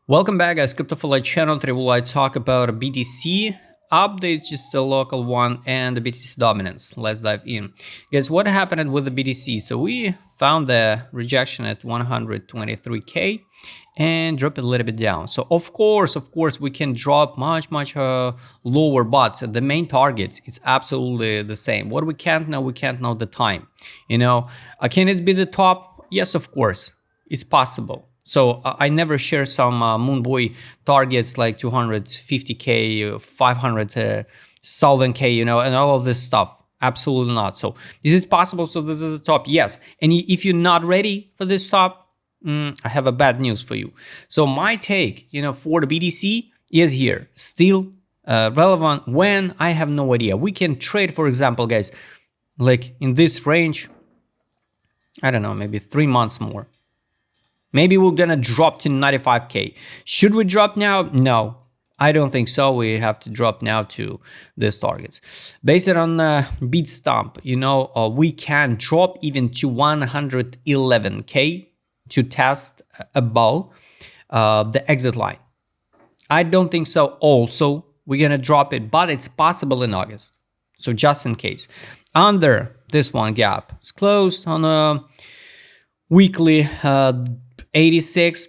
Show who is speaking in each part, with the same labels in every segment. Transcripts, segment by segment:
Speaker 1: Welcome back, guys. Crypto4Life channel. Today we'll talk about a BTC update, just a local one, and the BTC dominance. Let's dive in. Guys, what happened with the BTC? So we found the rejection at 123k and drop it a little bit down. So of course, we can drop much lower, but the main targets, it's absolutely the same. What we can't know the time. Can it be the top? Yes, of course, it's possible. So I never share some Moonboy targets like 250k, 500,000k, and all of this stuff. Absolutely not. So is it possible? So this is the top? Yes. And if you're not ready for this top, I have a bad news for you. So my take, for the BTC is here, still relevant. When? I have no idea. We can trade, for example, guys, like in this range, I don't know, maybe 3 months more. Maybe we're gonna drop to 95k. Should we drop now? No, I don't think so. We have to drop now to these targets. Based on beat stomp, we can drop even to 111k to test above the exit line. I don't think so. Also, we're gonna drop it, but it's possible in August. So just in case, under this one gap, it's closed on a weekly 86.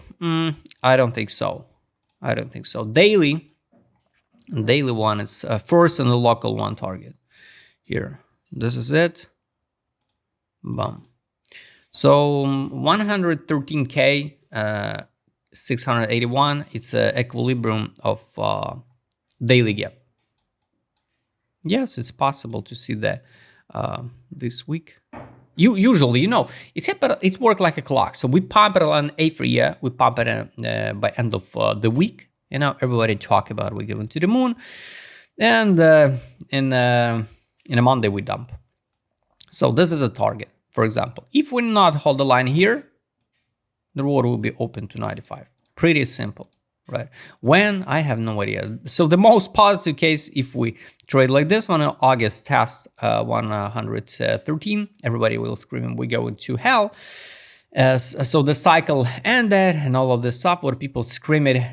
Speaker 1: I don't think so. Daily one is first and the local one target here. This is it. Boom. So 113k 681. It's an equilibrium of daily gap. Yes, it's possible to see that this week. Usually, it's worked like a clock. So we pump it on every year. We pump it by end of the week. Everybody talk about we go into the moon, and in a Monday we dump. So this is a target. For example, if we not hold the line here, the road will be open to 95. Pretty simple, right? When? I have no idea. So the most positive case, if we trade like this one in August, test 113, everybody will scream, we go into hell. So the cycle ended and all of this stuff, what people scream it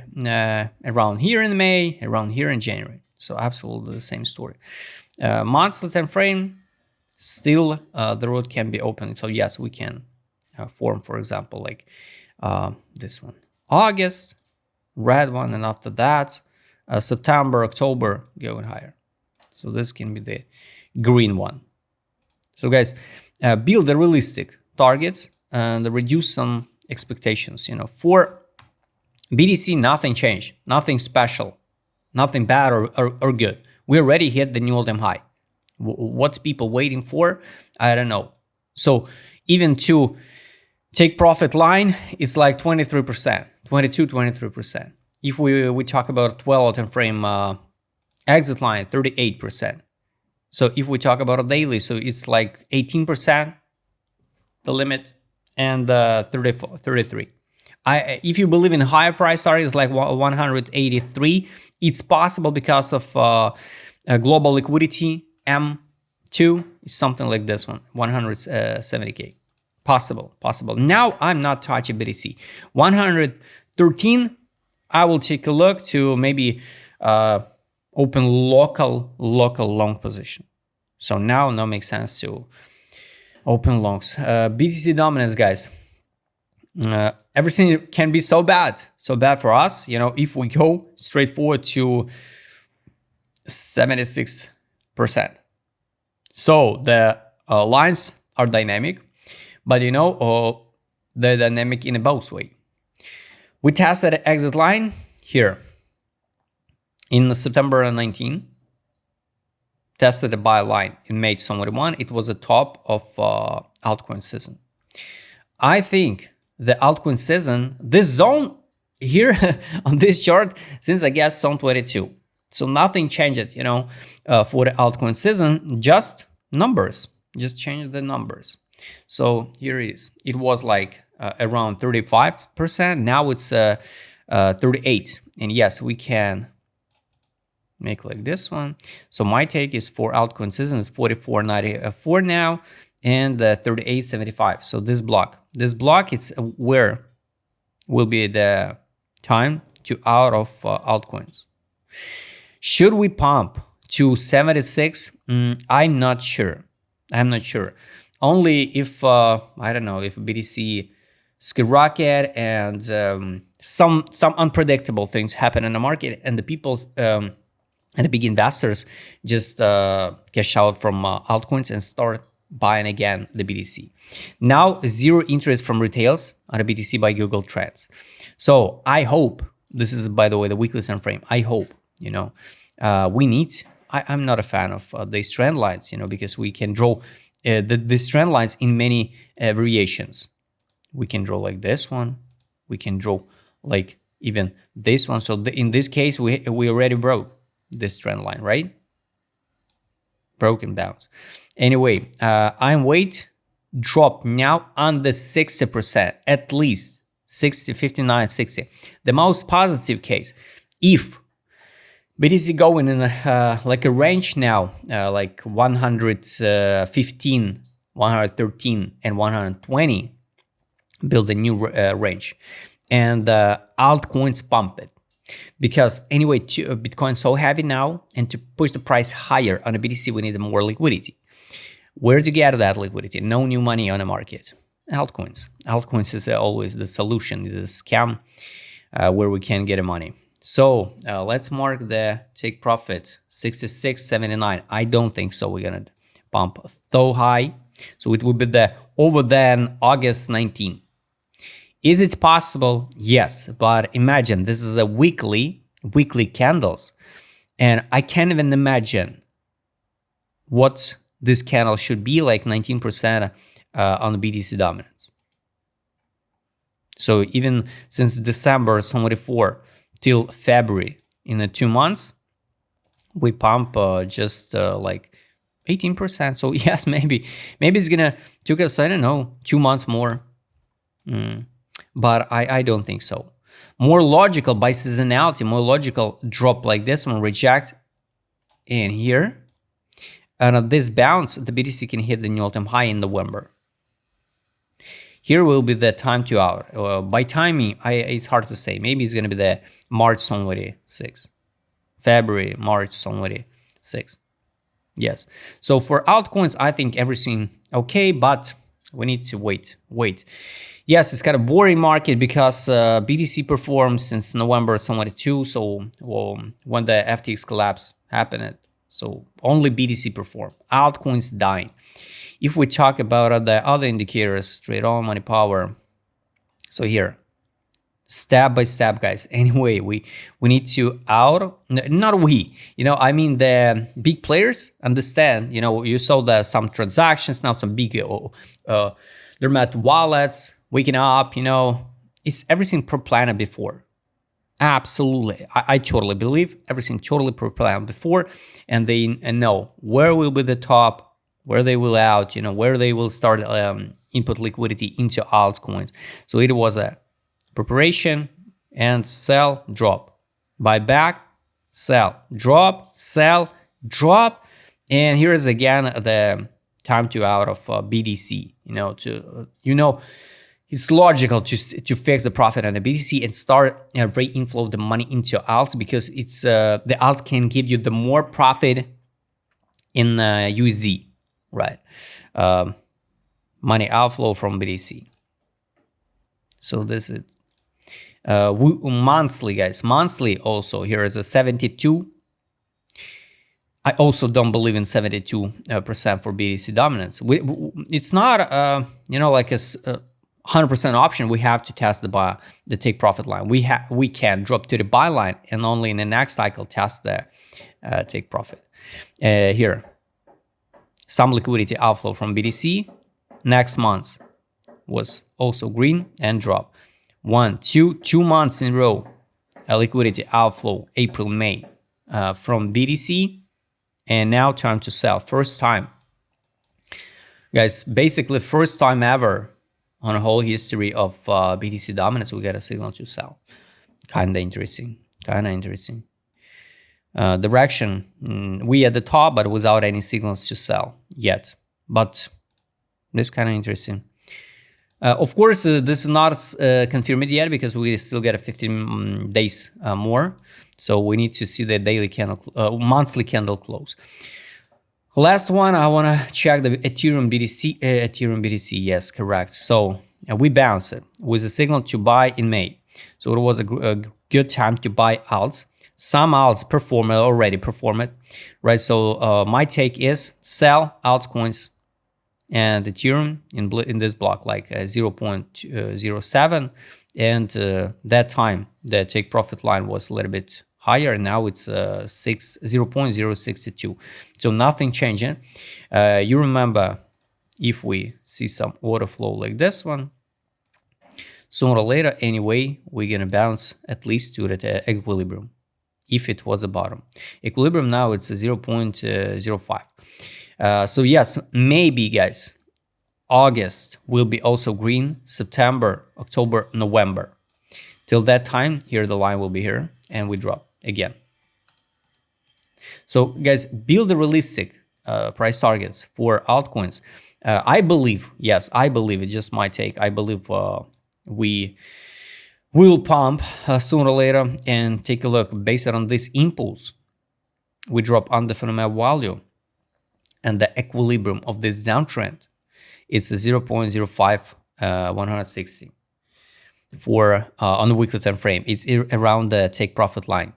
Speaker 1: around here in May, around here in January. So absolutely the same story. Monthly time frame, still the road can be open. So yes, we can form, for example, like this one. August, red one, and after that, September, October, going higher. So this can be the green one. So guys, build the realistic targets and reduce some expectations. For BTC, nothing changed, nothing special, nothing bad or good. We already hit the new all-time high. What's people waiting for? I don't know. So even to take profit line, it's like 23%, 23%. If we talk about 12 time frame exit line, 38%. So if we talk about a daily, so it's like 18%, the limit, and 33. If you believe in higher price target, it's like 183. It's possible because of global liquidity, M2, is something like this one, 170k. Possible. Now I'm not touching BTC. 113, I will take a look to maybe open local long position. So now makes sense to open longs. BTC dominance, guys. Everything can be so bad for us. If we go straight forward to 76%. So the lines are dynamic, but they're dynamic in a both way. We tested an exit line here in September 19. Tested a buy line in May 21. It was the top of altcoin season. I think the altcoin season, this zone here on this chart, since I guess zone 22. So nothing changed, for the altcoin season, just numbers, just change the numbers. So here it was like around 35%. Now it's 38. And yes, we can make like this one. So my take is for altcoin season is 44.94 now and 38.75. So this block, it's where will be the time to out of altcoins. Should we pump to 76? I'm not sure. Only if I don't know, if BTC skyrocket and some unpredictable things happen in the market, and the people's and the big investors just cash out from altcoins and start buying again the BTC. Now, zero interest from retails on the BTC by Google Trends. So I hope, this is, by the way, the weekly time frame. I hope, we need, I'm not a fan of these trend lines, because we can draw these trend lines in many variations. We can draw like this one. We can draw like even this one. So in this case, we already broke this trend line, right? Broken bounce. Anyway, I'm wait drop now under 60%, at least 60, 59, 60. The most positive case, if BTC going in like a range now, like 115, 113, and 120, build a new range, and altcoins pump it. Because anyway, Bitcoin's so heavy now, and to push the price higher on the BTC, we need more liquidity. Where to get that liquidity? No new money on the market. Altcoins. Altcoins is always the solution, the scam where we can get money. So let's mark the take profit 66.79. I don't think so. We're gonna pump so high, so it will be the over than August 19. Is it possible? Yes, but imagine this is a weekly candles, and I can't even imagine what this candle should be, like 19% on the BTC dominance. So even since December 24 till February, in the 2 months, we pump just like 18%. So yes, maybe it's gonna take us, I don't know, 2 months more. But I don't think so. More logical by seasonality, more logical drop like this one, reject in here. And at this bounce, the BTC can hit the new all-time high in November. Here will be the time to out. By timing, it's hard to say. Maybe it's going to be the March 26. February, March 26. Yes. So for altcoins, I think everything okay, but we need to wait. Yes, it's kind of boring market because BTC performed since November 22. So when the FTX collapse happened, so only BTC performed. Altcoins dying. If we talk about the other indicators, trade on, money power. So here, step by step, guys. Anyway, we need to out. Not we. I mean the big players understand. You saw some transactions now, some big Dermat wallets waking up. It's everything per-planned before. Absolutely. I totally believe everything totally pre-planned before, and they know where will be the top, where they will out, where they will start input liquidity into altcoins. So it was a preparation and sell, drop, buy back, sell, drop, sell, drop. And here is again the time to out of BTC, it's logical to fix the profit on the BTC and start re-inflow the money into alts, because it's the alts can give you the more profit in USD, right? Money outflow from BTC. So this is monthly, guys. Monthly also here is a 72. I also don't believe in 72% for BTC dominance. It's not like a 100% option. We have to test the take profit line. We can drop to the buy line and only in the next cycle test the take profit. Here, some liquidity outflow from BTC. Next month was also green and drop. 2 months in a row, a liquidity outflow, April, May, from BTC, and now time to sell. First time, guys, basically first time ever on a whole history of BTC dominance, we get a signal to sell. Kinda interesting. Direction, we at the top, but without any signals to sell yet. But this kind of interesting. Of course, this is not confirmed yet because we still get a 15 days more. So we need to see the daily candle, monthly candle close. Last one, I want to check the Ethereum BTC. Ethereum BTC, yes, correct. So we bounced it with a signal to buy in May. So it was a good time to buy alts. Some alts already performed, right? So my take is sell altcoins and Ethereum in this block, like 0.07. And that time, the take profit line was a little bit higher, and now it's 0.062. So nothing changing. You remember, if we see some order flow like this one, sooner or later, anyway, we're gonna bounce at least to the equilibrium, if it was a bottom. Equilibrium now it's 0.05. So yes, maybe guys, August will be also green, September, October, November. Till that time, here the line will be here, and we drop again. So guys, build the realistic price targets for altcoins. I believe, yes, I believe, it's just my take, I believe we will pump sooner or later. And take a look, based on this impulse, we drop under fundamental value, and the equilibrium of this downtrend, it's 0.05 160 for on the weekly time frame. It's around the take profit line.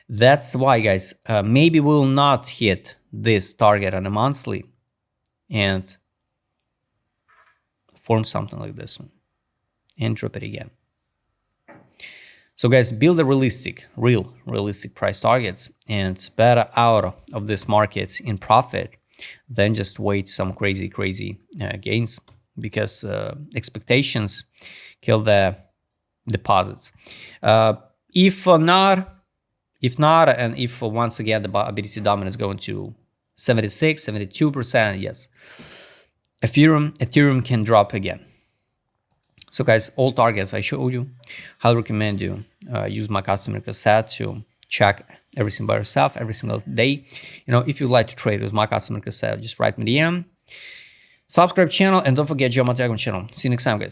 Speaker 1: That's why, guys, maybe we will not hit this target on a monthly and form something like this one and drop it again. So guys, build a realistic price targets, and it's better out of this market in profit than just wait some crazy gains, because expectations kill the deposits. If not, and if once again the BTC dominance going to 76, 72%, yes, Ethereum can drop again. So guys, all targets I showed you. Highly recommend you use my customer cassette to check everything by yourself every single day. If you'd like to trade with my customer cassette, just write me DM, subscribe channel, and don't forget join my Telegram channel. See you next time, guys.